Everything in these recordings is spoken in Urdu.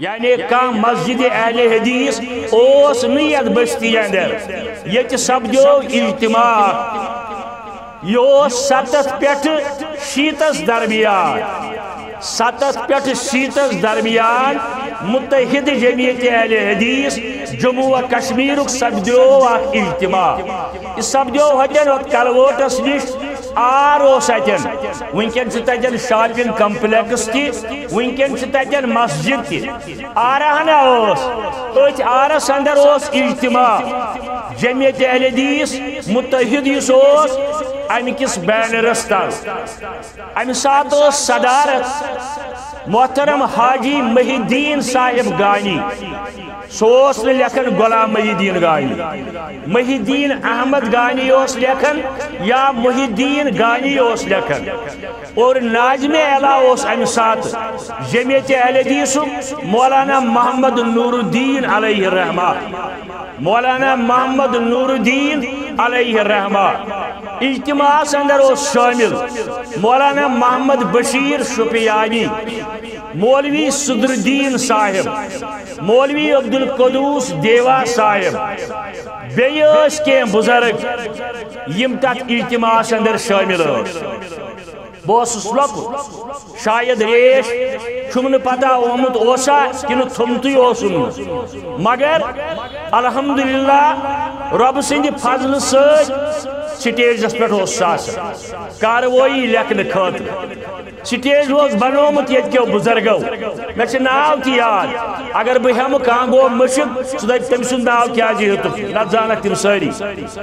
یعنی کم مسجد اہل حدیث اوس نیت بستی اندر یہ سپدو اجتماع یہ 7 پٮ۪ٹھ 30 درمیان 7 پٮ۪ٹھ 30 درمیان متحد جمعیت اہل حدیث جموں و کشمیر سپدو اجتماع یہ سپدو ہوتن کلوٹس نش آر اتن ونکن تتن شاپنگ کمپلیکس تی ونکن تتن مسجد تی آرہنا ات آرس اندر اجتماع جمعیت اہل حدیث متحد امکس بینرس تل ام سات صدارت محترم حاجی محی الدین صاحب گانی سوس لکھن غلام محی الدین گانی محی الدین احمد گانی اس لکھن یا محی الدین گانی اس لکھن اور ناظم اعلیٰ اس ام سات جمعیت اہل حدیث مولانا محمد نور الدین علیہ الرحمہ مولانا محمد نور الدین علیہ الرحمہ اجتماع اندر شامل مولانا محمد بشیر شپیانی مولوی صدر الدین صاحب مولوی عبدالقدوس دیوا صاحب بیس کے بزرگ یم تات اجتماع اندر شامل بہس لۄکُٹ شاید ریش چھُم پتہ آمت اوسا کنہ تھومتُے اوسُم مگر الحمدللہ رب سٕنٛدِ فضلہٕ سۭتۍ سٹیجس پہ کاروٲیی لیکھنہٕ خٲطرٕ سٹیج بنومت ییٚتہِ کیو بزرگو مےٚ چھُ ناو تہِ یاد اگر بہٕ ہٮ۪مہٕ کانٛہہ گوٚو مٔشِد سُہ دپہِ تٔمۍ سُنٛد ناو کیٛازِ ہیوٚتُکھ نتہٕ زانکھ تِم سٲری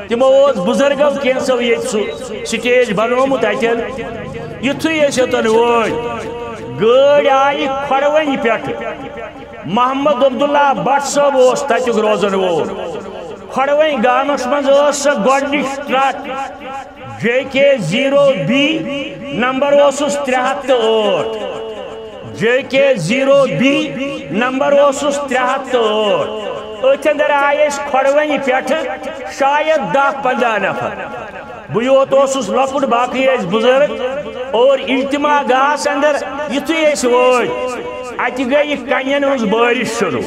تِمو اوس بزرگو کینٛژھو ییٚتہِ سُہ سٹیج بنومُت اتٮ۪ن یُتھُے أسۍ یوٚتن وٲتۍ گٲڑۍ آیہِ کھۄڑوٕنۍ پٮ۪ٹھٕ محمد عبداللہ بٹ صٲب اوس تتیُک روزن وول کھۄڑوٕنۍ گامس منٛز ٲس سۄ گۄڈنِچ ٹرک JK0B نمبر اوسُس 308 JK0B نمبر اوسُس 308 أتھۍ اندر آیہِ أسۍ کھۄڑوٕنۍ پٮ۪ٹھٕ شاید 10-15 نفر بہٕ یوت اوسُس لۄکُٹ باقٕے ٲسۍ بُزرگ اور اجتماع گاہس اندر یُتھُے أسۍ وٲتۍ اتہِ گٔیہِ کنٮ۪ن ہٕنٛز بٲرِش شروع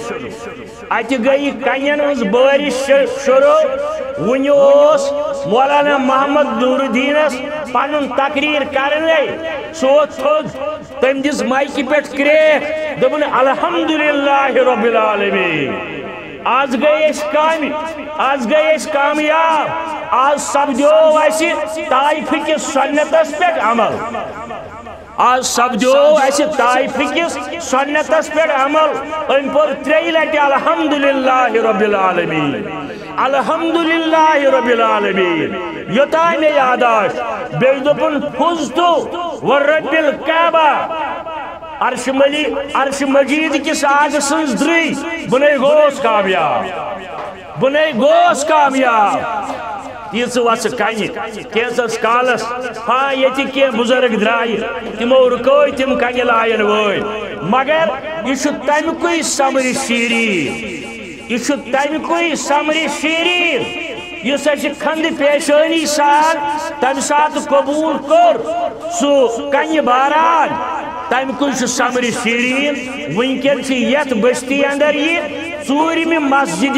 اتہِ گٔیہِ کنٮ۪ن ہٕنٛز بٲرِش شروع وُنہِ اوس مولانا محمد نور الدینس پنُن تقریر کرنے سُہ ووت تھوٚد تٔمۍ دِژ مایکہِ پٮ۪ٹھ کرٛیکھ دوٚپُن الحمدللہ رب العالمین آز گٔے أسۍ کامہِ آز گٔے أسۍ کامیاب آز سپدیو اَسہِ طائفہٕ کِس سنتس پٮ۪ٹھ عمل آز سپدیو اَسہِ طائفہٕ کِس سنتس پٮ۪ٹھ عمل أمۍ پوٚر 3 لٹہِ الحمدللہ رب العالمین الحمدللہ رب العالمین یوتانۍ مےٚ یاد آسہِ بیٚیہِ دوٚپُن فُزتُ ورب الکعبہ عرش مجید کس آگ سنز دری بنے گوس کامیاب تیز وس کنہ کینسس کالس ہاں یہ کی بزرگ درائے تمو رکوئی تم کنہ لائن وی مگر یہ تمکوئی سمر شیرین یہ تمکوئی سمر شیرین اس کھند پیشانی سان تم سات قبول کر سو کنہ باران تم کچھ سمر شیرین ونکن یت بستی اندر یہ ژوٗرِمہِ مسجد